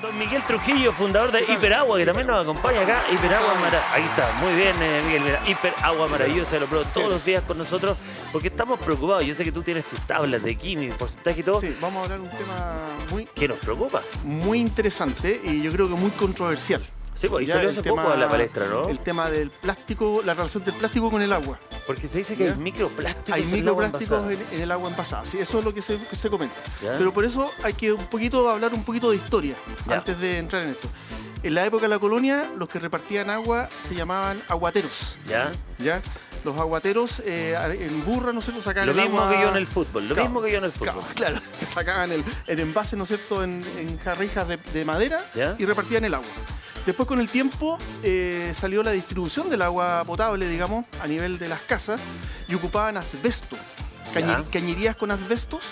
Don Miguel Trujillo, fundador de Hiperagua, que también nos acompaña acá. Hiperagua, ahí está, muy bien, Miguel. Mira, Hiperagua maravillosa, lo pruebo todos los días con nosotros porque estamos preocupados. Yo sé que tú tienes tus tablas de química, porcentaje y todo. Sí, vamos a hablar de un tema ¿Qué nos preocupa? muy interesante y yo creo que muy controversial. Sí, pues, y salió hace poco a la palestra, ¿no? El tema del plástico, la relación del plástico con el agua. Porque se dice que hay microplásticos. Hay microplásticos en el agua envasada, sí, eso es lo que se comenta. ¿Ya? Pero por eso hay que hablar un poquito de historia antes de entrar en esto. En la época de la colonia, los que repartían agua se llamaban aguateros. ¿Ya? Los aguateros en burra, ¿no es cierto? Sacaban lo el mismo agua... que yo en el fútbol, Claro, sacaban el envase, ¿no es cierto?, en jarrijas de madera. ¿Ya? Y repartían el agua. Después, con el tiempo, salió la distribución del agua potable, digamos, a nivel de las casas, y ocupaban asbesto, cañerías con asbestos,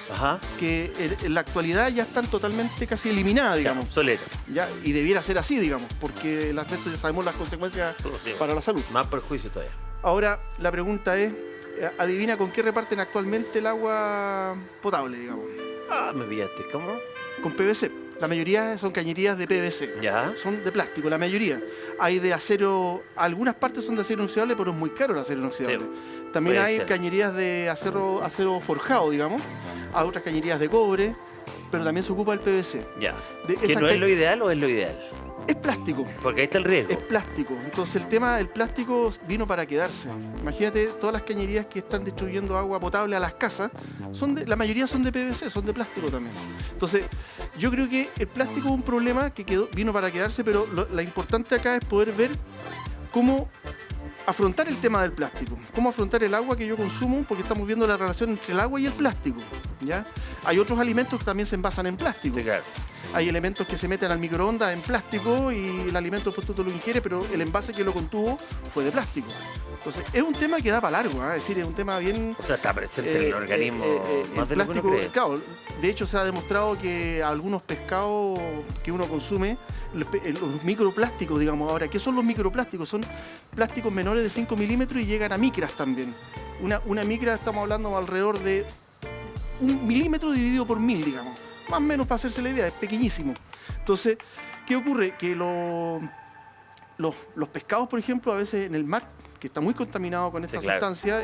que en la actualidad ya están totalmente casi eliminadas, digamos. Obsoleto. Ya, y debiera ser así, digamos, porque el asbesto ya sabemos las consecuencias para la salud. Más perjuicio todavía. Ahora, la pregunta es, adivina con qué reparten actualmente el agua potable, digamos. Ah, me pillaste, ¿cómo? Con PVC. La mayoría son cañerías de PVC. ¿Ya? Son de plástico, la mayoría. Hay de acero, algunas partes son de acero inoxidable, pero es muy caro el acero inoxidable. Sí, también hay cañerías de acero forjado, digamos. Hay otras cañerías de cobre, pero también se ocupa el PVC. Ya. ¿Que no es lo ideal o es lo ideal? Es plástico. Porque ahí está el riesgo. Es plástico. Entonces el tema del plástico vino para quedarse. Imagínate, todas las cañerías que están distribuyendo agua potable a las casas, la mayoría son de PVC, son de plástico también. Entonces, yo creo que el plástico es un problema que vino para quedarse, pero lo importante acá es poder ver cómo afrontar el tema del plástico, cómo afrontar el agua que yo consumo, porque estamos viendo la relación entre el agua y el plástico, ¿ya? Hay otros alimentos que también se envasan en plástico. Sí, claro. Hay elementos que se meten al microondas en plástico y el alimento después tú te lo ingieres, pero el envase que lo contuvo fue de plástico. Entonces, es un tema que da para largo, es decir, es un tema bien... O sea, está presente en el organismo más de plástico, lo que uno cree. Claro, de hecho se ha demostrado que algunos pescados que uno consume, los microplásticos, digamos, ahora, ¿qué son los microplásticos? Son plásticos menores de 5 milímetros y llegan a micras también. Una micra, estamos hablando alrededor de 1 milímetro dividido por 1000, digamos. Más o menos para hacerse la idea, es pequeñísimo. Entonces, ¿qué ocurre? Que los pescados, por ejemplo, a veces en el mar, que está muy contaminado con esta sustancia,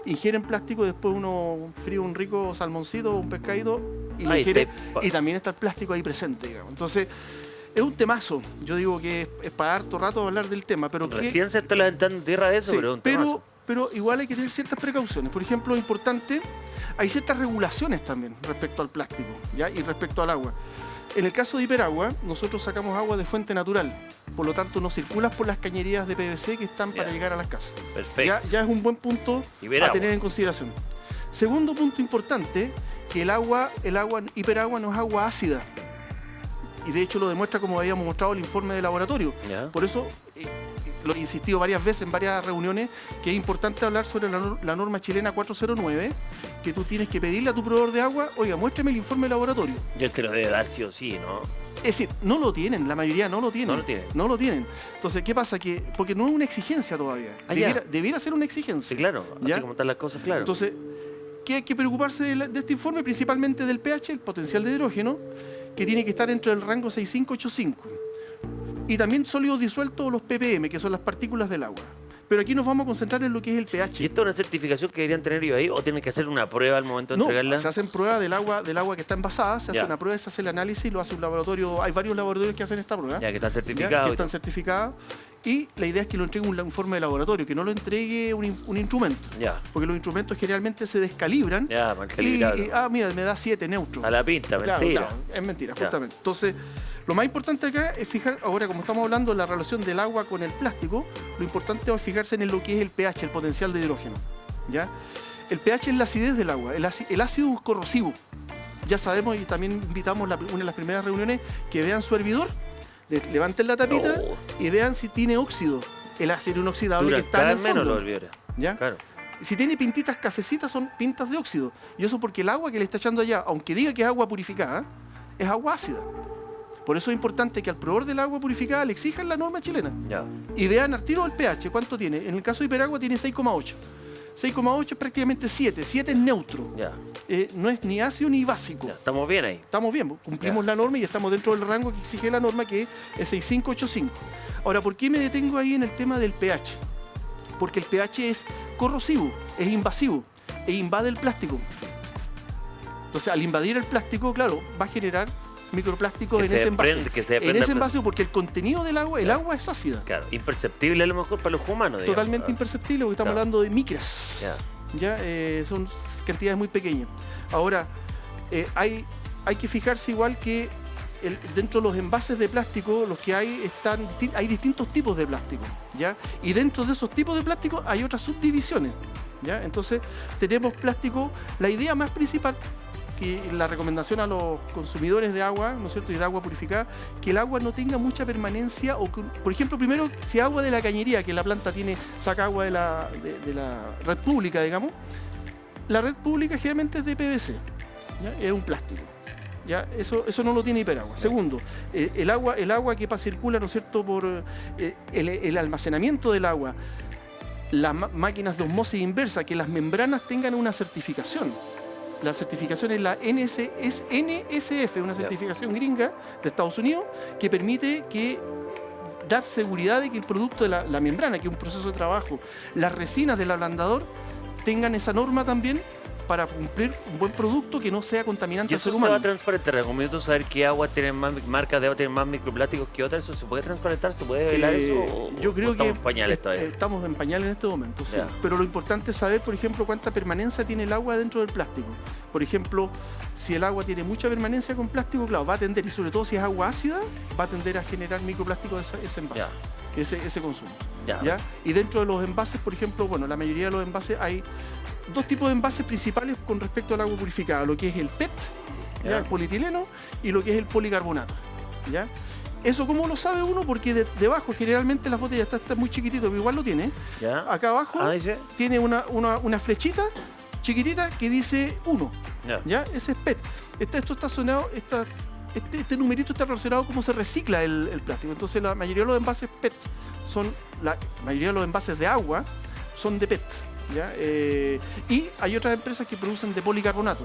ingieren plástico, después uno fríe un rico salmoncito o un pescadito y lo ingiere, y también está el plástico ahí presente, digamos. Entonces, es un temazo. Yo digo que es para harto rato hablar del tema, pero... Recién se está levantando tierra de eso, sí, pero es un temazo. Pero igual hay que tener ciertas precauciones. Por ejemplo, importante, hay ciertas regulaciones también respecto al plástico, ¿ya? Y respecto al agua. En el caso de Hiperagua, nosotros sacamos agua de fuente natural. Por lo tanto, no circulas por las cañerías de PVC que están para llegar a las casas. Perfecto. Ya es un buen punto a tener en consideración. Segundo punto importante, que el agua Hiperagua no es agua ácida. Y de hecho lo demuestra como habíamos mostrado el informe de laboratorio. Por eso... lo he insistido varias veces en varias reuniones, que es importante hablar sobre la norma chilena 409, que tú tienes que pedirle a tu proveedor de agua, oiga, muéstrame el informe de laboratorio. Y él te lo debe dar sí o sí, ¿no? Es decir, no lo tienen, la mayoría no lo tienen. No lo tienen. Entonces, ¿qué pasa? Porque no es una exigencia todavía. Debiera ser una exigencia. Sí, claro. ¿Ya? Así como están las cosas, claro. Entonces, ¿qué hay que preocuparse de este informe? Principalmente del pH, el potencial de hidrógeno, que tiene que estar dentro del rango 6,5-8,5. Y también sólidos disueltos, los ppm, que son las partículas del agua. Pero aquí nos vamos a concentrar en lo que es el pH. ¿Y esto es una certificación que deberían tener ellos ahí o tienen que hacer una prueba al momento de entregarla? No, se hacen pruebas del agua que está envasada, se hace una prueba, se hace el análisis, lo hace un laboratorio. Hay varios laboratorios que hacen esta prueba. Ya, que están certificados. Que están certificados. Y la idea es que lo entregue un informe de laboratorio, que no lo entregue un instrumento. Porque los instrumentos generalmente se descalibran. Mal calibrado. Mira, me da 7 neutros. A la pinta, mentira. Claro, es mentira, justamente. Entonces, lo más importante acá es fijar, ahora como estamos hablando de la relación del agua con el plástico, lo importante es fijarse en lo que es el pH, el potencial de hidrógeno. ¿Ya? El pH es la acidez del agua, el ácido es corrosivo. Ya sabemos, y también invitamos una de las primeras reuniones, que vean su hervidor, levanten la tapita y vean si tiene óxido, el ácido inoxidable que está en el fondo. ¿Ya? Claro. Si tiene pintitas cafecitas, son pintas de óxido. Y eso porque el agua que le está echando allá, aunque diga que es agua purificada, es agua ácida. Por eso es importante que al proveedor del agua purificada le exijan la norma chilena. Y vean al tiro el pH, ¿cuánto tiene? En el caso de Hiperagua tiene 6,8. 6,8 es prácticamente 7. 7 es neutro. Ya, No es ni ácido ni básico. ya, estamos bien ahí. Estamos bien, cumplimos la norma y estamos dentro del rango que exige la norma, que es 6,585. Ahora, ¿por qué me detengo ahí en el tema del pH? Porque el pH es corrosivo, es invasivo e invade el plástico. Entonces, al invadir el plástico, claro, va a generar microplásticos Que en se ese envase. desprende- que se En desprenda ese el envase, porque el contenido del agua, el agua es ácida. Claro, imperceptible a lo mejor para los humanos. Digamos. Totalmente imperceptible, porque estamos Claro. hablando de micras. Ya. Ya son cantidades muy pequeñas. Ahora, hay que fijarse igual que dentro de los envases de plástico, los que hay hay distintos tipos de plástico, ¿ya? Y dentro de esos tipos de plástico hay otras subdivisiones, ¿ya? Entonces, tenemos plástico, la idea más principal, que la recomendación a los consumidores de agua, ¿no es cierto?, y de agua purificada, que el agua no tenga mucha permanencia, o que, por ejemplo, primero, si agua de la cañería, que la planta saca agua de la red pública, digamos, la red pública generalmente es de PVC, ¿ya? Es un plástico. ¿Ya? Eso no lo tiene Hiperagua. Segundo, el agua que circula, ¿no es cierto?, por el almacenamiento del agua, las máquinas de osmosis inversa, que las membranas tengan una certificación. La certificación es la NSF, una certificación gringa de Estados Unidos, que permite dar seguridad de que el producto de la membrana, que es un proceso de trabajo, las resinas del ablandador, tengan esa norma también, para cumplir un buen producto que no sea contaminante Y al eso ser se va humano. a transparentar. En algún momento saber qué agua tiene más marcas de agua tienen más microplásticos que otras. ¿Eso se puede transparentar? ¿Se puede velar eso? Yo creo que estamos en pañales todavía? estamos en pañales en este momento, sí. Ya. Pero lo importante es saber, por ejemplo, cuánta permanencia tiene el agua dentro del plástico. Por ejemplo, si el agua tiene mucha permanencia con plástico, claro, va a tender, y sobre todo si es agua ácida, va a tender a generar microplásticos ese envase, Ya. ese consumo. Ya. ¿Ya? Y dentro de los envases, por ejemplo, bueno, la mayoría de los envases hay dos tipos de envases principales con respecto al agua purificada, lo que es el PET, ¿ya? Ya. El polietileno, y lo que es el policarbonato, ¿ya? Eso, ¿cómo lo sabe uno? Porque debajo generalmente las botellas está muy chiquitito, pero igual lo tiene. ¿Ya? Acá abajo Dice. tiene una flechita chiquitita que dice 1, Ya. ¿ya? Ese es PET. Esto está sonado, este numerito está relacionado a cómo se recicla el plástico. Entonces la mayoría de los envases PET la mayoría de los envases de agua son de PET, ¿ya? Y hay otras empresas que producen de policarbonato.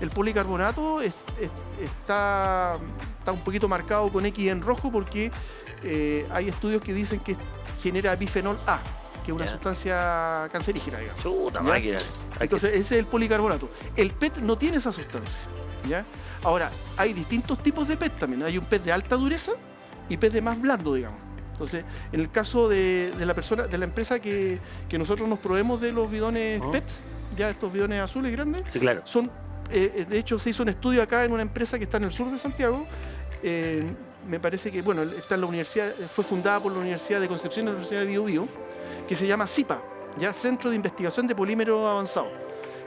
El policarbonato está un poquito marcado con X en rojo porque hay estudios que dicen que genera bifenol A, que es una Ya. sustancia cancerígena, digamos. Chuta ¿Ya? máquina. Entonces ese es el policarbonato. El PET no tiene esa sustancia, ¿ya? Ahora, hay distintos tipos de PET también. Hay un PET de alta dureza y PET de más blando, digamos. Entonces, en el caso de la empresa que nosotros nos proveemos de los bidones Oh. PET, ya estos bidones azules grandes, Sí, claro. son, de hecho, se hizo un estudio acá en una empresa que está en el sur de Santiago. Me parece que, bueno, está en la universidad, fue fundada por la Universidad de Concepción y la Universidad de Biobío, que se llama CIPA, ya Centro de Investigación de Polímeros Avanzados.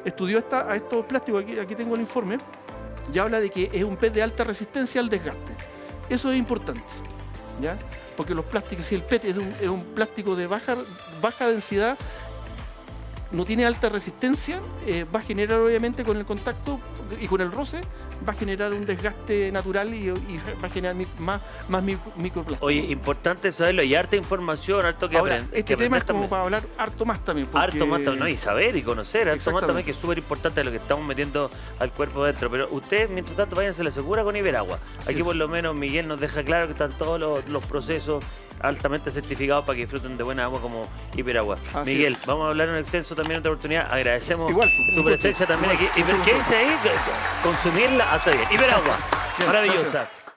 Estudió a estos plásticos, aquí tengo el informe, y habla de que es un PET de alta resistencia al desgaste. Eso es importante, ¿ya? Porque los plásticos, si el PET es un plástico de baja densidad, no tiene alta resistencia, va a generar obviamente con el contacto y con el roce, va a generar un desgaste natural y va a generar más microplásticos. Oye, importante saberlo. Y harta información, harto que Ahora, aprender. este tema es como para hablar harto más también. Porque... Harto más también, ¿no? Y saber y conocer, harto más también, Exactamente. que es súper importante lo que estamos metiendo al cuerpo dentro. Pero ustedes, mientras tanto, váyanse a la segura con Iberagua. Así Aquí es. por lo menos Miguel nos deja claro que están todos los procesos altamente certificados para que disfruten de buena agua como Iberagua. Así Miguel, es. vamos a hablar en extenso también en otra oportunidad. Agradecemos Igual, tu un presencia gusto. también aquí. Mucho ¿Qué gusto. dice ahí? Consumirla hace bien. Iberagua, Bien, maravillosa. gracias.